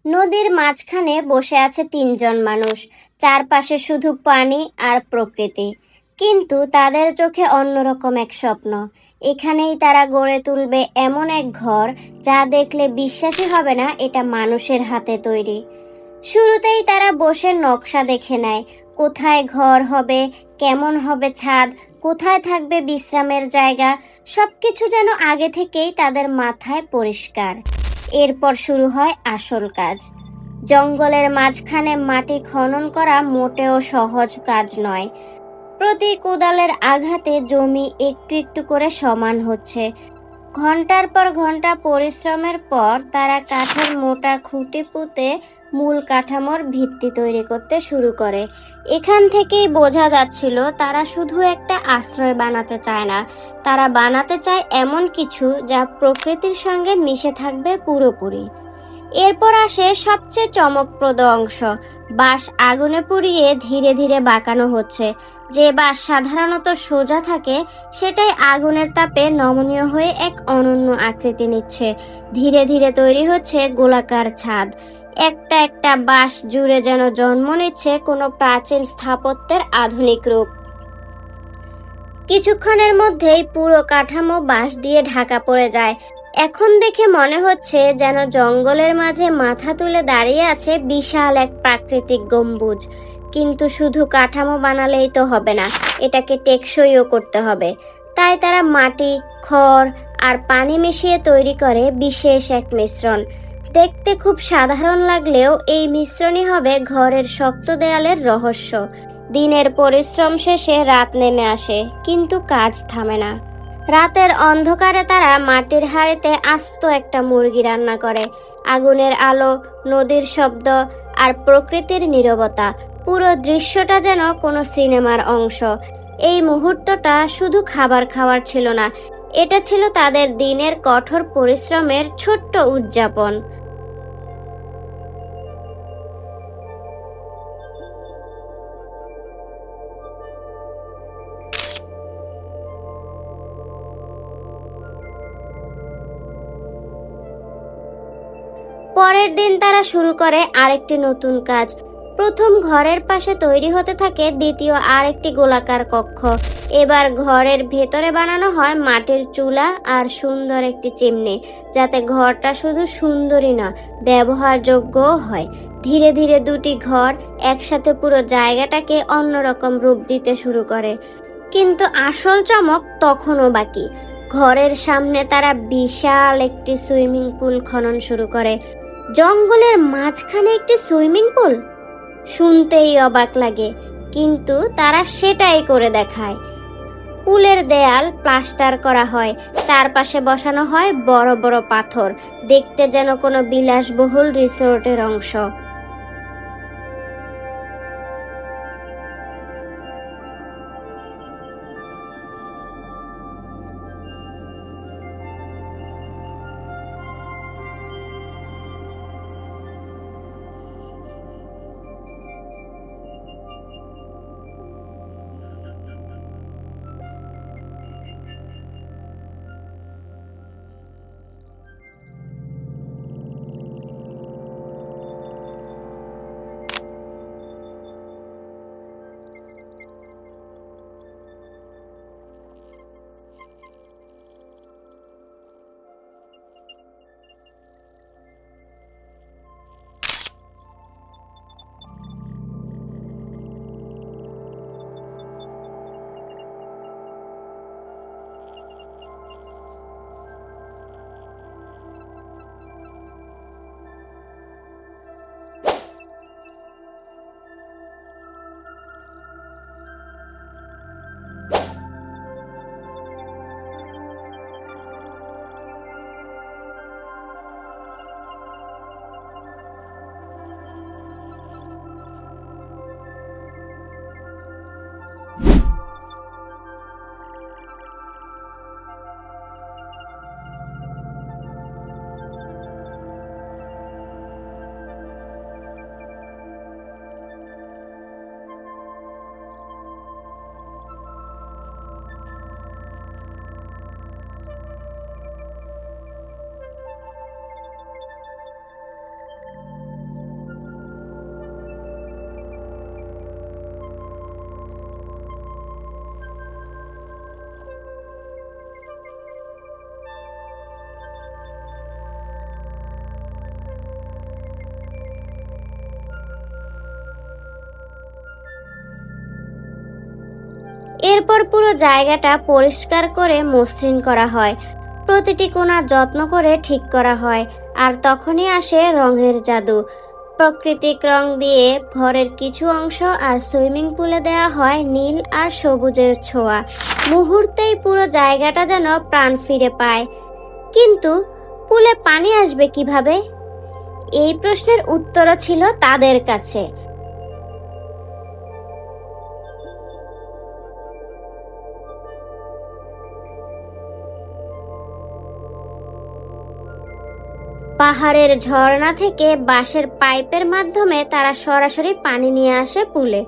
নদীর মাঝখানে বসে আছে তিনজন মানুষ। চারপাশে শুধু পানি আর প্রকৃতি, কিন্তু তাদের চোখে অন্যরকম এক স্বপ্ন। এখানেই তারা গড়ে তুলবে এমন এক ঘর যা দেখলে বিশ্বাসই হবে না এটা মানুষের হাতে তৈরি। শুরুতেই তারা বসে নকশা দেখে নেয়, কোথায় ঘর হবে, কেমন হবে ছাদ, কোথায় থাকবে বিশ্রামের জায়গা। সবকিছু যেন আগে থেকেই তাদের মাথায় পরিষ্কার। এরপর শুরু হয় আসল কাজ। জঙ্গলের মাঝখানে মাটি খনন করা মোটেও সহজ কাজ নয়। প্রতি কোদালের আঘাতে জমি একটু একটু করে সমান হচ্ছে। ঘন্টার পর ঘন্টা পরিশ্রমের পর তারা কাঠের মোটা খুঁটি পুঁতে মূল কাঠামোর ভিত্তি তৈরি করতে শুরু করে। এখান থেকেই বোঝা যাচ্ছিল তারা শুধু একটা আশ্রয় বানাতে চায় না, তারা বানাতে চায় এমন কিছু যা প্রকৃতির সঙ্গে মিশে থাকবে পুরোপুরি। এরপর আসে সবচেয়ে চমকপ্রদ অংশ। বাঁশ আগুনে পুড়িয়ে ধীরে ধীরে বাঁকানো হচ্ছে। যে বাঁশ সাধারণত সোজা থাকে, সেটাই আগুনের তাপে নমনীয় হয়ে এক অনন্য আকৃতি নিচ্ছে। ধীরে ধীরে তৈরি হচ্ছে গোলাকার ছাদ। একটা একটা বাঁশ জুড়ে যেন জন্ম নিচ্ছে কোনো প্রাচীন স্থাপত্যের আধুনিক রূপ। কিছুক্ষণের মধ্যেই পুরো কাঠামো বাঁশ দিয়ে ঢাকা পড়ে যায়। এখন দেখে মনে হচ্ছে যেন জঙ্গলের মাঝে মাথা তুলে দাঁড়িয়ে আছে বিশাল এক প্রাকৃতিক গম্বুজ। কিন্তু শুধু কাঠামো বানালেই তো হবে না, এটাকে টেকসইও করতে হবে। তাই তারা মাটি, খড় আর পানি মিশিয়ে তৈরি করে বিশেষ এক মিশ্রণ। দেখতে খুব সাধারণ লাগলেও এই মিশ্রণই হবে ঘরের শক্ত দেয়ালের রহস্য। দিনের পরিশ্রম শেষে রাত নেমে আসে, কিন্তু কাজ থামে না। রাতের অন্ধকারে তারা মাটির হাঁড়িতে আস্ত একটা মুরগি রান্না করে। আগুনের আলো, নদীর শব্দ আর প্রকৃতির নীরবতা, পুরো দৃশ্যটা যেন কোনো সিনেমার অংশ। এই মুহূর্তটা শুধু খাবার খাওয়ার ছিল না, এটা ছিল তাদের দিনের কঠোর পরিশ্রমের ছোট্ট উদযাপন। পরের দিন তারা শুরু করে আরেকটি নতুন কাজ। প্রথম ঘরের পাশে তৈরি হতে থাকে দ্বিতীয় আরেকটি গোলাকার কক্ষ। এবার ঘরের ভেতরে বানানো হয় মাটির চুলা আর সুন্দর একটি চিমনি, যাতে ঘরটা শুধু সুন্দরই না, ব্যবহারযোগ্যও হয়। ধীরে ধীরে দুটি ঘর একসাথে পুরো জায়গাটাকে অন্যরকম রূপ দিতে শুরু করে। কিন্তু আসল চমক তখনও বাকি। ঘরের সামনে তারা বিশাল একটি সুইমিং পুল খনন শুরু করে। জঙ্গলের মাঝখানে একটি সুইমিং পুল, শুনতেই অবাক লাগে, কিন্তু তারা সেটাই করে দেখায়। পুলের দেয়াল প্লাস্টার করা হয়, চারপাশে বসানো হয় বড় বড় পাথর, দেখতে যেন কোনো বিলাসবহুল রিসোর্টের অংশ। এরপর পুরো জায়গাটা পরিষ্কার করে মসৃণ করা হয়, প্রতিটি কোণা যত্ন করে ঠিক করা হয়। আর তখনই আসে রঙের জাদু। প্রাকৃতিক রং দিয়ে ঘরের কিছু অংশ আর সুইমিং পুলে দেওয়া হয় নীল আর সবুজের ছোঁয়া। মুহূর্তেই পুরো জায়গাটা যেন প্রাণ ফিরে পায়। কিন্তু পুলে পানি আসবে কিভাবে? এই প্রশ্নের উত্তরও ছিল তাদের কাছে। পাহাড়ের ঝর্ণা থেকে বাঁশের পাইপের মাধ্যমে তারা সরাসরি পানি নিয়ে আসে পুলে।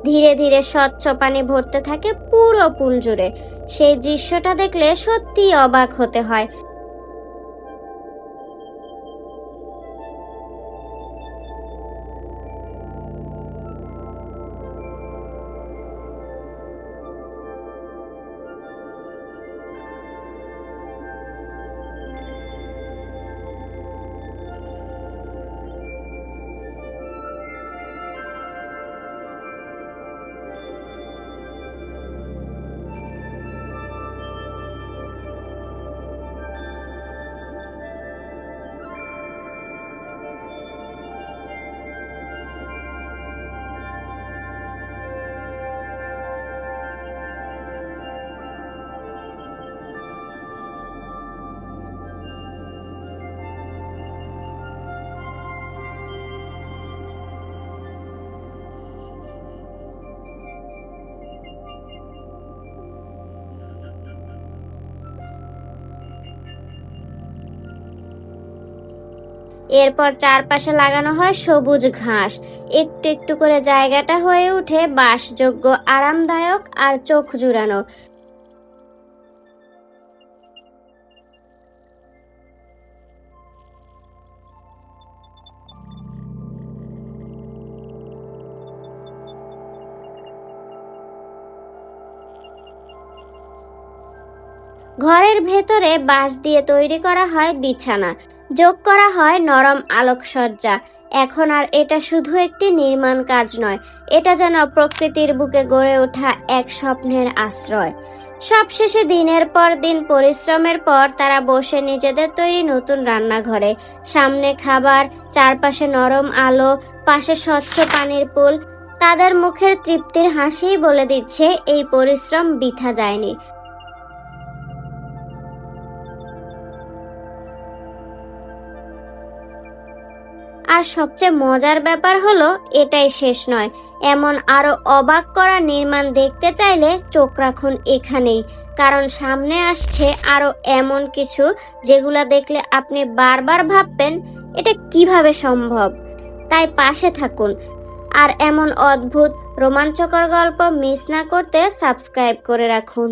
ধীরে ধীরে স্বচ্ছ পানি ভরতে থাকে পুরো পুল জুড়ে। সেই দৃশ্যটা দেখলে সত্যিই অবাক হতে হয়। এরপর চারপাশে লাগানো হয় সবুজ ঘাস। একটু একটু করে জায়গাটা হয়ে ওঠে বাসযোগ্য, আরামদায়ক আর চোখ জুড়ানো। ঘরের ভেতরে বাঁশ দিয়ে তৈরি করা হয় বিছানা, যোগ করা হয় নরম আলোকসজ্জা। এখন আর এটা শুধু একটি নির্মাণ কাজ নয়, এটা যেন প্রকৃতির বুকে গড়ে ওঠা এক স্বপ্নের আশ্রয়। সবশেষে দিনের পর দিন পরিশ্রমের পর তারা বসে নিজেদের তৈরি নতুন রান্নাঘরে। সামনে খাবার, চারপাশে নরম আলো, পাশে স্বচ্ছ পানির পুল। তাদের মুখের তৃপ্তির হাসিই বলে দিচ্ছে এই পরিশ্রম বৃথা যায়নি। আর সবচেয়ে মজার ব্যাপার হলো এটাই শেষ নয়। এমন আরো অবাক করা নির্মাণ দেখতে চাইলে চোখ রাখুন এখানেই, কারণ সামনে আসছে আরো এমন কিছু যেগুলো দেখলে আপনি বারবার ভাববেন এটা কিভাবে সম্ভব। তাই পাশে থাকুন আর এমন অদ্ভুত রোমাঞ্চকর গল্প মিস না করতে সাবস্ক্রাইব করে রাখুন।